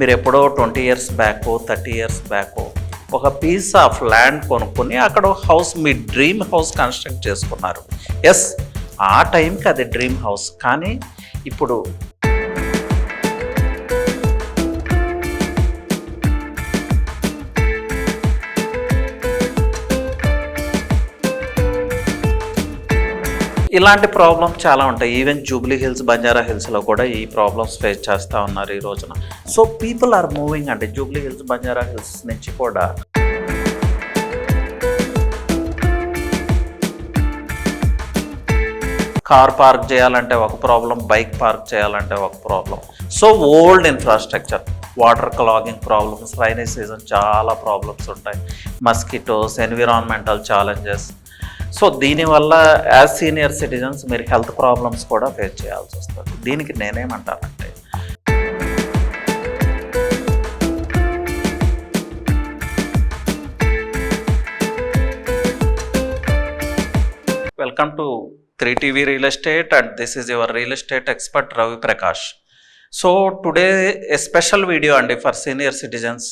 మీరు ఎప్పుడో 20 years బ్యాకో 30 years బ్యాకో ఒక పీస్ ఆఫ్ ల్యాండ్ కొనుక్కొని అక్కడ ఒక హౌస్, మీ డ్రీమ్ హౌస్ కన్స్ట్రక్ట్ చేసుకున్నారు. ఎస్, ఆ టైంకి అది డ్రీమ్ హౌస్. కానీ ఇప్పుడు ఇలాంటి ప్రాబ్లమ్స్ చాలా ఉంటాయి. ఈవెన్ జూబ్లీ హిల్స్, బంజారా హిల్స్లో కూడా ఈ ప్రాబ్లమ్స్ ఫేస్ చేస్తూ ఉన్నారు ఈ రోజున. సో పీపుల్ ఆర్ మూవింగ్ అంటే జూబ్లీ హిల్స్, బంజారా హిల్స్ నుంచి కూడా కార్ పార్క్ చేయాలంటే ఒక ప్రాబ్లం, బైక్ పార్క్ చేయాలంటే ఒక problem. So old infrastructure, water clogging problems, rainy season చాలా ప్రాబ్లమ్స్ ఉంటాయి, మస్కిటోస్, ఎన్విరాన్మెంటల్ ఛాలెంజెస్. సో దీనివల్ల యాజ్ సీనియర్ సిటిజన్స్ మీరు హెల్త్ ప్రాబ్లమ్స్ కూడా ఫేస్ చేయాల్సి వస్తుంది. దీనికి నేనేమంటానంటే, welcome to 3TV Real Estate and this is your real estate expert Ravi Prakash. So today a special video అండి for senior citizens.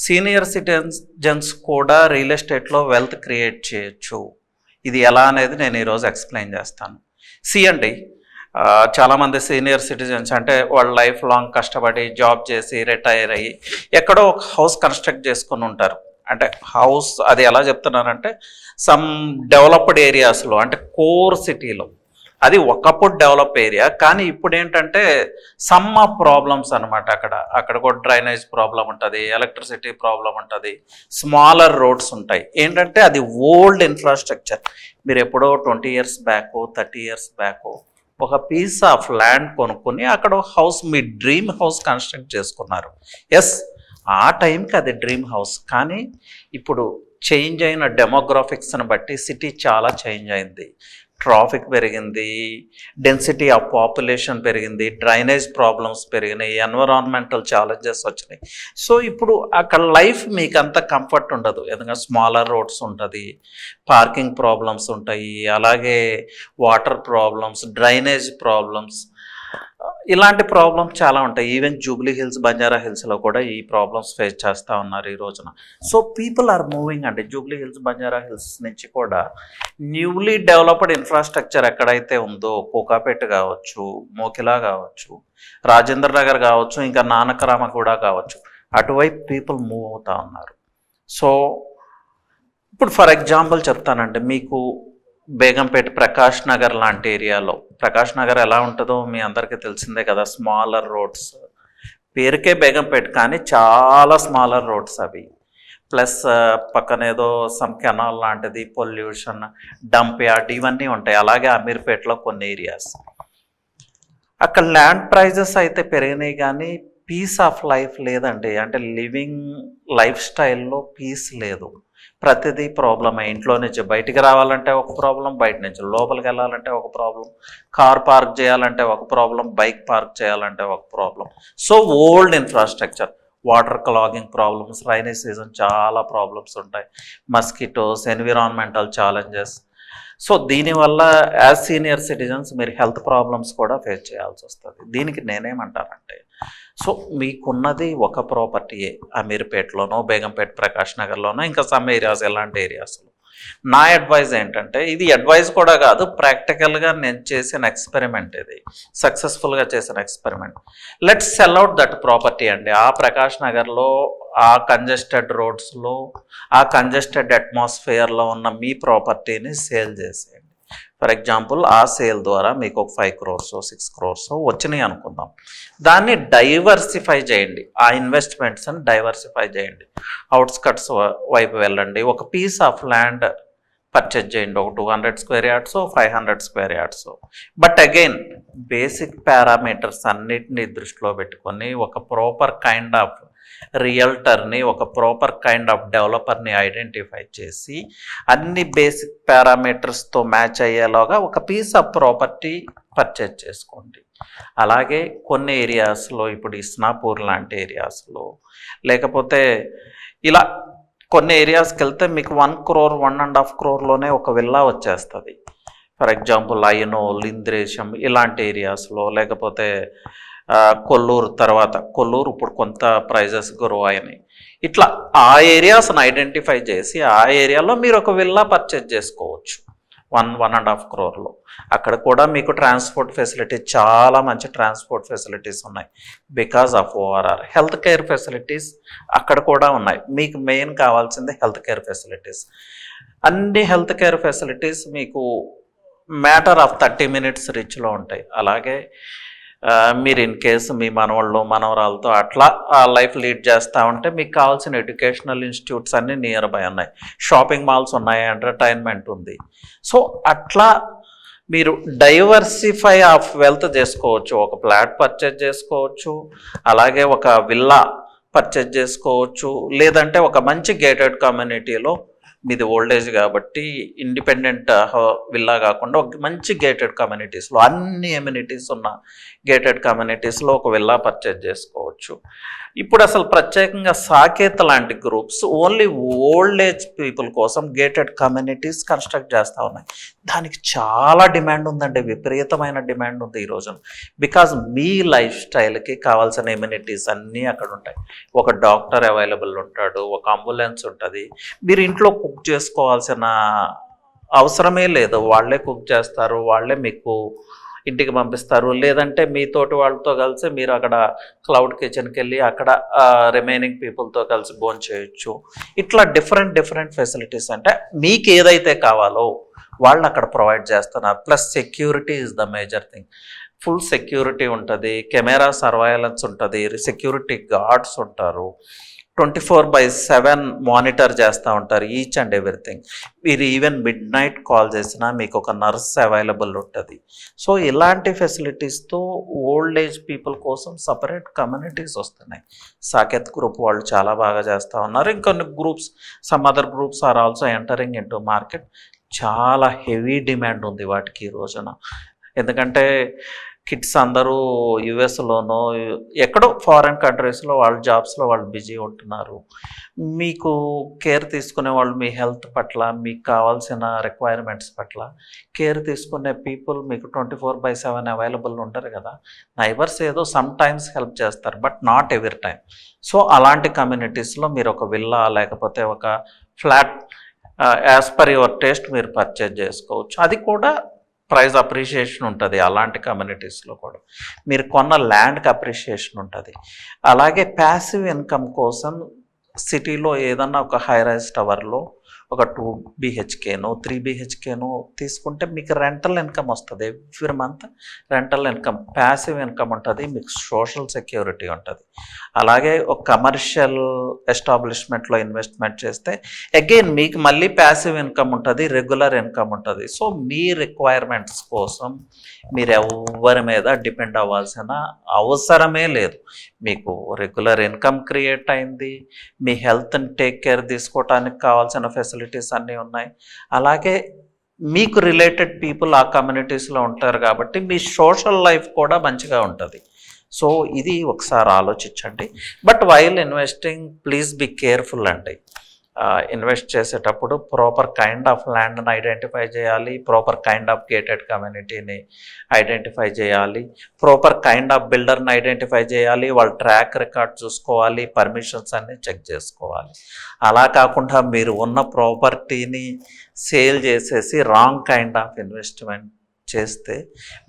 Senior citizens కూడా real ఎస్టేట్లో wealth create చేయొచ్చు. ఇది ఎలా అనేది నేను ఈరోజు ఎక్స్ప్లెయిన్ చేస్తాను. అండి, చాలామంది సీనియర్ సిటిజన్స్ అంటే వాళ్ళ లైఫ్ లాంగ్ కష్టపడి జాబ్ చేసి రిటైర్ అయ్యి ఎక్కడో ఒక హౌస్ కన్స్ట్రక్ట్ చేసుకుని ఉంటారు. అంటే హౌస్ అది ఎలా చెప్తున్నారంటే సమ్ డెవలప్డ్ ఏరియాస్లో, అంటే కోర్ సిటీలో. అది ఒకప్పుడు డెవలప్ ఏరియా, కానీ ఇప్పుడు ఏంటంటే సమ్ ఆఫ్ ప్రాబ్లమ్స్ అనమాట. అక్కడ కూడా డ్రైనేజ్ ప్రాబ్లం ఉంటుంది, ఎలక్ట్రిసిటీ ప్రాబ్లం ఉంటుంది, స్మాలర్ రోడ్స్ ఉంటాయి. ఏంటంటే అది ఓల్డ్ ఇన్ఫ్రాస్ట్రక్చర్. మీరు ఎప్పుడో 20 ఇయర్స్ బ్యాకో 30 ఇయర్స్ బ్యాకో ఒక పీస్ ఆఫ్ ల్యాండ్ కొనుక్కొని అక్కడ ఒక హౌస్, మీ డ్రీమ్ హౌస్ కన్స్ట్రక్ట్ చేసుకున్నారు. ఎస్, ఆ టైంకి అది డ్రీమ్ హౌస్. కానీ ఇప్పుడు చేంజ్ అయిన డెమోగ్రాఫిక్స్ని బట్టి సిటీ చాలా చేంజ్ అయింది. ట్రాఫిక్ పెరిగింది, డెన్సిటీ ఆఫ్ పాపులేషన్ పెరిగింది, డ్రైనేజ్ ప్రాబ్లమ్స్ పెరిగినాయి, ఎన్విరాన్మెంటల్ ఛాలెంజెస్ వచ్చినాయి. సో ఇప్పుడు అక్కడ లైఫ్ మీకు అంత కంఫర్ట్ ఉండదు. ఎందుకంటే స్మాలర్ రోడ్స్ ఉంటుంది, పార్కింగ్ ప్రాబ్లమ్స్ ఉంటాయి, అలాగే వాటర్ ప్రాబ్లమ్స్, డ్రైనేజ్ ప్రాబ్లమ్స్, ఇలాంటి ప్రాబ్లమ్స్ చాలా ఉంటాయి. ఈవెన్ జూబ్లీ హిల్స్, బంజారా హిల్స్లో కూడా ఈ ప్రాబ్లమ్స్ ఫేస్ చేస్తూ ఉన్నారు ఈ రోజున. సో పీపుల్ ఆర్ మూవింగ్ అంటే జూబ్లీ హిల్స్, బంజారా హిల్స్ నుంచి కూడా న్యూలీ డెవలప్డ్ ఇన్ఫ్రాస్ట్రక్చర్ ఎక్కడైతే ఉందో, కోకాపేట కావచ్చు, మోకిలా కావచ్చు, రాజేంద్ర నగర్ కావచ్చు, ఇంకా నానకరామ కూడా కావచ్చు, అటువైపు పీపుల్ మూవ్ అవుతూ ఉన్నారు. సో ఇప్పుడు ఫర్ ఎగ్జాంపుల్ చెప్తానంటే, మీకు బేగంపేట, ప్రకాష్ నగర్ లాంటి ఏరియాలో, ప్రకాష్ నగర్ ఎలా ఉంటుందో మీ అందరికీ తెలిసిందే కదా. స్మాలర్ రోడ్స్, పేరుకే బేగంపేట కానీ చాలా స్మాలర్ రోడ్స్ అవి. ప్లస్ పక్కనేదో సమ్ కెనాల్ లాంటిది, పొల్యూషన్, డంప్ యార్డ్, ఇవన్నీ ఉంటాయి. అలాగే అమీర్పేటలో కొన్ని ఏరియాస్, అక్కడ ల్యాండ్ ప్రైజెస్ అయితే పెరిగినాయి కానీ పీస్ ఆఫ్ లైఫ్ లేదండి. అంటే లివింగ్ లైఫ్ స్టైల్లో పీస్ లేదు. ప్రతిదీ ప్రాబ్లమే. ఇంట్లో నుంచి బయటికి రావాలంటే ఒక ప్రాబ్లం, బయట నుంచి లోపలికి వెళ్ళాలంటే ఒక ప్రాబ్లం, కార్ పార్క్ చేయాలంటే ఒక ప్రాబ్లం, బైక్ పార్క్ చేయాలంటే ఒక problem. So old infrastructure, water clogging problems, rainy season చాలా ప్రాబ్లమ్స్ ఉంటాయి, మస్కిటోస్, ఎన్విరాన్మెంటల్ ఛాలెంజెస్. సో దీనివల్ల యాజ్ సీనియర్ సిటిజన్స్ మీరు హెల్త్ ప్రాబ్లమ్స్ కూడా ఫేస్ చేయాల్సి వస్తుంది. దీనికి నేనేమంటానంటే, సో మీకున్నది ఒక ప్రాపర్టీయే, అమీర్పేటలోనో, బేగంపేట, ప్రకాష్ నగర్లోనో, ఇంకా సమ్ ఏరియాస్, ఎలాంటి ఏరియాస్లో. నా అడ్వైజ్ ఏంటంటే, ఇది అడ్వైజ్ కూడా కాదు, ప్రాక్టికల్గా నేను చేసిన ఎక్స్పెరిమెంట్, ఇది సక్సెస్ఫుల్గా చేసిన experiment. Let's cell out that property అండి. ఆ ప్రకాష్ నగర్లో, ఆ కంజెస్టెడ్ రోడ్స్లో, ఆ కంజెస్టెడ్ అట్మాస్ఫియర్లో ఉన్న మీ ప్రాపర్టీని సేల్ చేసేయండి. ఫర్ ఎగ్జాంపుల్ ఆ సేల్ ద్వారా మీకు ఒక 5 crores 6 crores వచ్చినాయి అనుకుందాం. దాన్ని డైవర్సిఫై చేయండి, ఆ ఇన్వెస్ట్మెంట్స్ని డైవర్సిఫై చేయండి. అవుట్స్కట్స్ వైపు వెళ్ళండి, ఒక పీస్ ఆఫ్ ల్యాండ్ పర్చేజ్ చేయండి, ఒక 200 square yards, 500 square yards. But again basic parameters అన్నిటినీ దృష్టిలో పెట్టుకొని ఒక ప్రాపర్ కైండ్ ఆఫ్ రియల్టర్ని, ఒక ప్రాపర్ కైండ్ ఆఫ్ డెవలపర్ని ఐడెంటిఫై చేసి అన్ని బేసిక్ పారామీటర్స్తో మ్యాచ్ అయ్యేలాగా ఒక పీస్ ఆఫ్ ప్రాపర్టీ పర్చేజ్ చేసుకోండి. అలాగే కొన్ని ఏరియాస్లో, ఇప్పుడు ఇస్నాపూర్ లాంటి ఏరియాస్లో, లేకపోతే ఇలా కొన్ని ఏరియాస్కి వెళ్తే మీకు 1 crore 1.5 crore ఒక విల్లా వచ్చేస్తుంది. ఫర్ ఎగ్జాంపుల్ ఐనో, లింద్రేశం ఇలాంటి ఏరియాస్లో, లేకపోతే కొల్లూరు తర్వాత కొల్లూరు ఇప్పుడు కొంత ప్రైజెస్ గ్రో అయినాయి. ఇట్లా ఆ ఏరియాస్ని ఐడెంటిఫై చేసి ఆ ఏరియాలో మీరు ఒక విల్లా పర్చేజ్ చేసుకోవచ్చు 1.5 crore. అక్కడ కూడా మీకు ట్రాన్స్పోర్ట్ ఫెసిలిటీ చాలా మంచి ట్రాన్స్పోర్ట్ ఫెసిలిటీస్ ఉన్నాయి because of ORR. Health care facilities అక్కడ కూడా ఉన్నాయి. మీకు మెయిన్ కావాల్సింది హెల్త్ కేర్ ఫెసిలిటీస్. అన్ని హెల్త్ కేర్ ఫెసిలిటీస్ మీకు మ్యాటర్ ఆఫ్ 30 minutes రీచ్లో ఉంటాయి. అలాగే మీరు ఇన్ కేసు మీ మనవాళ్ళు మనవరాలతో అట్లా లైఫ్ లీడ్ చేస్తూ ఉంటే మీకు కావాల్సిన ఎడ్యుకేషనల్ ఇన్స్టిట్యూట్స్ అన్నీ నియర్ బై ఉన్నాయి, షాపింగ్ మాల్స్ ఉన్నాయి, ఎంటర్టైన్మెంట్ ఉంది. సో అట్లా మీరు డైవర్సిఫై ఆఫ్ వెల్త్ చేసుకోవచ్చు. ఒక ఫ్లాట్ పర్చేజ్ చేసుకోవచ్చు, అలాగే ఒక విల్లా పర్చేజ్ చేసుకోవచ్చు, లేదంటే ఒక మంచి గేటెడ్ కమ్యూనిటీలో, మీది ఓల్డేజ్ కాబట్టి ఇండిపెండెంట్ విల్లా కాకుండా ఒక మంచి గేటెడ్ కమ్యూనిటీస్లో అన్ని ఎమ్యూనిటీస్ ఉన్న గేటెడ్ కమ్యూనిటీస్లో ఒక విల్లా పర్చేజ్ చేసుకోవచ్చు. ఇప్పుడు అసలు ప్రత్యేకంగా సాకేత లాంటి groups only old age people కోసం గేటెడ్ కమ్యూనిటీస్ కన్స్ట్రక్ట్ చేస్తూ ఉన్నాయి. దానికి చాలా డిమాండ్ ఉందండి, విపరీతమైన డిమాండ్ ఉంది ఈ రోజున. బికాజ్ మీ లైఫ్ స్టైల్కి కావాల్సిన ఎమ్యూనిటీస్ అన్నీ అక్కడ ఉంటాయి. ఒక డాక్టర్ అవైలబుల్ ఉంటాడు, ఒక అంబులెన్స్ ఉంటుంది, మీరు ఇంట్లో కుక్ చేసుకోవాల్సిన అవసరమే లేదు, వాళ్ళే కుక్ చేస్తారు, వాళ్ళే మీకు ఇంటికి పంపిస్తారు. లేదంటే మీతోటి వాళ్ళతో కలిసి మీరు అక్కడ క్లౌడ్ కిచెన్కి వెళ్ళి అక్కడ రిమైనింగ్ పీపుల్తో కలిసి భోజనం చేయొచ్చు. ఇట్లా డిఫరెంట్ ఫెసిలిటీస్ అంటే మీకు ఏదైతే కావాలో వాళ్ళు అక్కడ ప్రొవైడ్ చేస్తున్నారు. Plus security is the major thing. Full security ఉంటుంది, కెమెరా సర్వైలెన్స్ ఉంటుంది, సెక్యూరిటీ గార్డ్స్ ఉంటారు, 24/7 మానిటర్ చేస్తూ ఉంటారు ఈచ్ అండ్ ఎవ్రీథింగ్. మీరు ఈవెన్ మిడ్ నైట్ కాల్ చేసినా మీకు ఒక నర్స్ అవైలబుల్ ఉంటుంది. సో ఇలాంటి ఫెసిలిటీస్తో ఓల్డ్ ఏజ్ పీపుల్ కోసం సపరేట్ కమ్యూనిటీస్ వస్తున్నాయి. సాకేత్ గ్రూప్ వాళ్ళు చాలా బాగా చేస్తూ ఉన్నారు. ఇంకొన్ని groups, some other groups are also entering into market. చాలా హెవీ డిమాండ్ ఉంది వాటికి ఈ రోజున. ఎందుకంటే కిడ్స్ అందరూ యుఎస్లోనో ఎక్కడో ఫారెన్ కంట్రీస్లో వాళ్ళ జాబ్స్లో వాళ్ళు బిజీ ఉంటున్నారు. మీకు కేర్ తీసుకునే వాళ్ళు మీ హెల్త్ పట్ల, మీకు కావాల్సిన రిక్వైర్మెంట్స్ పట్ల కేర్ తీసుకునే పీపుల్ మీకు 24/7 అవైలబుల్ ఉంటారు కదా. నైబర్స్ ఏదో సమ్ టైమ్స్ హెల్ప్ చేస్తారు, but not every time. So అలాంటి కమ్యూనిటీస్లో మీరు ఒక విల్లా లేకపోతే ఒక flat as per your taste మీరు పర్చేజ్ చేసుకోవచ్చు. అది కూడా ప్రైస్ అప్రిషియేషన్ ఉంటుంది. అలాంటి కమ్యూనిటీస్లో కూడా మీరు కొన్న ల్యాండ్కి అప్రిషియేషన్ ఉంటుంది. అలాగే ప్యాసివ్ ఇన్కమ్ కోసం సిటీలో ఏదన్నా ఒక హై రైజ్ టవర్లో ఒక 2 BHKనో 3 BHKనో తీసుకుంటే మీకు రెంటల్ ఇన్కమ్ వస్తుంది. Every month rental income, passive income ఉంటుంది, మీకు సోషల్ సెక్యూరిటీ ఉంటుంది. అలాగే ఒక కమర్షియల్ ఎస్టాబ్లిష్మెంట్లో ఇన్వెస్ట్మెంట్ చేస్తే అగైన్ మీకు మళ్ళీ ప్యాసివ్ ఇన్కమ్ ఉంటుంది, రెగ్యులర్ ఇన్కమ్ ఉంటుంది. సో మీ రిక్వైర్మెంట్స్ కోసం మీరు ఎవరి మీద డిపెండ్ అవ్వాల్సిన అవసరమే లేదు. మీకు రెగ్యులర్ ఇన్కమ్ క్రియేట్ అయింది, మీ హెల్త్ని టేక్ కేర్ తీసుకోవడానికి కావాల్సిన ఫెసిలిటీస్ అన్నీ ఉన్నాయి. అలాగే మీకు రిలేటెడ్ పీపుల్ ఆ కమ్యూనిటీస్లో ఉంటారు కాబట్టి మీ సోషల్ లైఫ్ కూడా మంచిగా ఉంటుంది. సో ఇది ఒకసారి ఆలోచించండి. But while investing please be careful అండి. ఇన్వెస్ట్ చేసేటప్పుడు ప్రాపర్ కైండ్ ఆఫ్ ల్యాండ్ని ఐడెంటిఫై చేయాలి, ప్రాపర్ కైండ్ ఆఫ్ గేటెడ్ కమ్యూనిటీని ఐడెంటిఫై చేయాలి, ప్రాపర్ కైండ్ ఆఫ్ బిల్డర్ని ఐడెంటిఫై చేయాలి, వాళ్ళ ట్రాక్ రికార్డ్ చూసుకోవాలి, పర్మిషన్స్ అన్నీ చెక్ చేసుకోవాలి. అలా కాకుండా మీరు ఉన్న ప్రాపర్టీని సేల్ చేసేసి రాంగ్ కైండ్ ఆఫ్ ఇన్వెస్ట్మెంట్ చేస్తే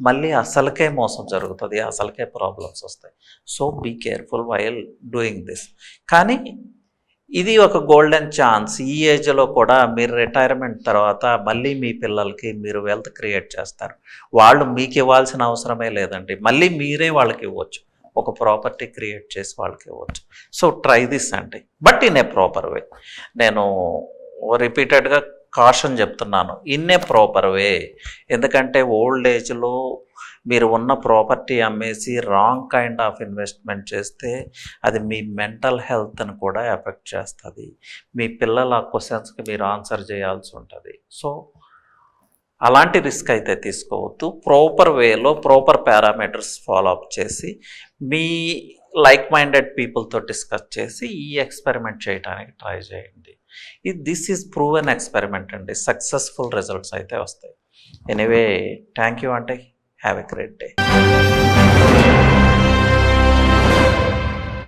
మళ్ళీ అసలుకే మోసం జరుగుతుంది, అసలుకే ప్రాబ్లమ్స్ వస్తాయి. So be careful while doing this. కానీ ఇది ఒక గోల్డెన్ ఛాన్స్. ఈ ఏజ్లో కూడా మీరు రిటైర్మెంట్ తర్వాత మళ్ళీ మీ పిల్లలకి మీరు వెల్త్ క్రియేట్ చేస్తారు. వాళ్ళు మీకు ఇవ్వాల్సిన అవసరమే లేదండి, మళ్ళీ మీరే వాళ్ళకి ఇవ్వచ్చు, ఒక ప్రాపర్టీ క్రియేట్ చేసి వాళ్ళకి ఇవ్వచ్చు. సో ట్రై దిస్ అండి, but in a proper way. నేను రిపీటెడ్గా కాషన్ చెప్తున్నాను, ఇన్ ఏ ప్రాపర్ వే. ఎందుకంటే ఓల్డ్ ఏజ్లో మీరు ఉన్న ప్రాపర్టీ అమ్మేసి రాంగ్ కైండ్ ఆఫ్ ఇన్వెస్ట్మెంట్ చేస్తే అది మీ మెంటల్ హెల్త్ని కూడా ఎఫెక్ట్ చేస్తుంది. మీ పిల్లల క్వశ్చన్స్కి మీరు ఆన్సర్ చేయాల్సి ఉంటుంది. సో అలాంటి రిస్క్ అయితే తీసుకోవద్దు. ప్రాపర్ వేలో ప్రాపర్ పారామీటర్స్ ఫాలో అప్ చేసి మీ లైక్ మైండెడ్ పీపుల్తో డిస్కస్ చేసి ఈ ఎక్స్పెరిమెంట్ చేయడానికి ట్రై చేయండి. దిస్ ఈజ్ ప్రూవెన్ ఎక్స్పెరిమెంట్ అండి, సక్సెస్ఫుల్ రిజల్ట్స్ అయితే వస్తాయి. ఎనీవే, థ్యాంక్ యూ అండి. Have a great day.